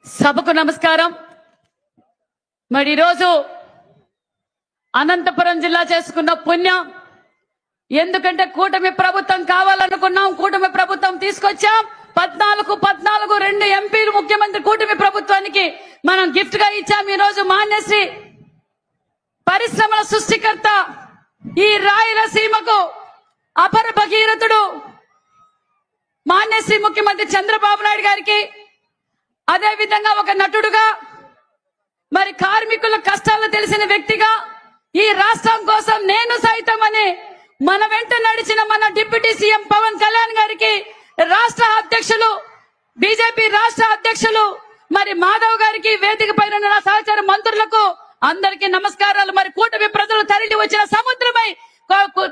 సభకు నమస్కారం। మరి ఈ రోజు అనంతపురం జిల్లా చేసుకున్న పుణ్యం। ఎందుకంటే కూటమి ప్రభుత్వం కావాలనుకున్నాం, కూటమి ప్రభుత్వం తీసుకొచ్చాం। 14 2 ఎంపీలు ముఖ్యమంత్రి కూటమి ప్రభుత్వానికి మనం గిఫ్ట్ గా ఇచ్చాం। ఈ రోజు మాన్యశ్రీ పరిశ్రమల సృష్టికర్త, ఈ రాయలసీమకు అపర భగీరథుడు మాన్యశ్రీ ముఖ్యమంత్రి చంద్రబాబు నాయుడు గారికి, అదే విధంగా ఒక నటుడుగా, మరి కార్మికుల కష్టాలు తెలిసిన వ్యక్తిగా, ఈ రాష్ట్రం కోసం నేను సైతం అని మన వెంట నడిచిన మన డిప్యూటీ సీఎం పవన్ కళ్యాణ్ గారికి, రాష్ట్ర అధ్యక్షులు బీజేపీ రాష్ట్ర అధ్యక్షులు మరి మాధవ్ గారికి, వేదిక పైన నా సహచర మంత్రులకు అందరికీ నమస్కారాలు। మరి కూటమి ప్రజలు తరలి వచ్చిన సముద్రమై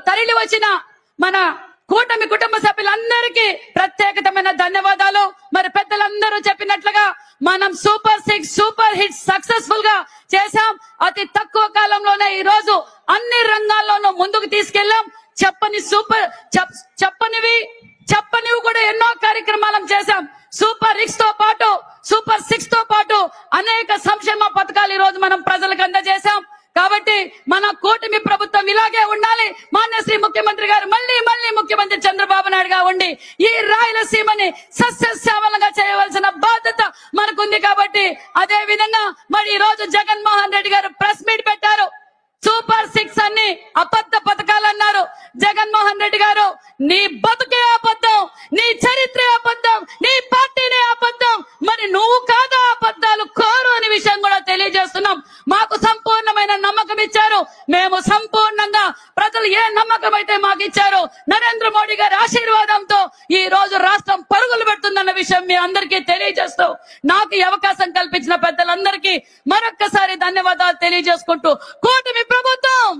తరలి వచ్చిన మన కూటమి కుటుంబ సభ్యులందరికీ ప్రత్యేకమైన ధన్యవాదాలు। మరి పెద్దలందరూ చెప్పినట్లుగా మనం సూపర్ 6 సూపర్ హిట్స్ సక్సెస్ఫుల్ గా చేశాం। అతి తక్కువ కాలంలోనే ఈ రోజు అన్ని రంగాల్లోనూ ముందుకు తీసుకెళ్లాం। చెప్పనివి కూడా ఎన్నో కార్యక్రమాలను చేశాం। సూపర్ హిట్స్ తో పాటు సూపర్ 6 తో పాటు అనేక సంక్షేమ పథకాలు ఈ రోజు మనం ప్రజలకు అందజేశాం। కాబట్టి మన కూటమి ప్రభుత్వం ఇలాగే ఉండాలి। మాన్యశ్రీ ముఖ్యమంత్రి గారు మళ్ళీ ముఖ్యమంత్రి చంద్రబాబు నాయుడు గా ఉండి ఈ రాయలసీమని సస్యశ్యామలంగా చేయవలసిన బాధ్యత మనకుంది। కాబట్టి అదే విధంగా మరి ఈ రోజు జగన్మోహన్ రెడ్డి గారు ప్రెస్ మీట్ పెట్టారు। సూపర్ 6 అన్ని అబద్ధ పథకాలు అన్నారు। జగన్మోహన్ రెడ్డి గారు, నీ బతుకే అబద్ధం, నీ చరిత్ర అబద్ధం, నీ పార్టీనే అబద్ధం, మరి నువ్వు కాదా అబద్ధాలు కోరు అనే విషయం కూడా తెలియజేస్తున్నాం। మాకు సంపూర్ణమైన నమ్మకం ఇచ్చారు। మేము సంపూర్ణంగా ప్రజలు ఏ నమ్మకం అయితే మాకు ఇచ్చారో నరేంద్ర మోడీ గారి ఆశీర్వాదంతో ఈ రోజు రాష్ట్రం పరుగులు పెడుతుందన్న విషయం మీ అందరికీ తెలియజేస్తూ, నాకు ఈ అవకాశం కల్పించిన పెద్దలందరికీ మరొక్కసారి ధన్యవాదాలు తెలియజేసుకుంటూ కూటమి ప్రభుత్వం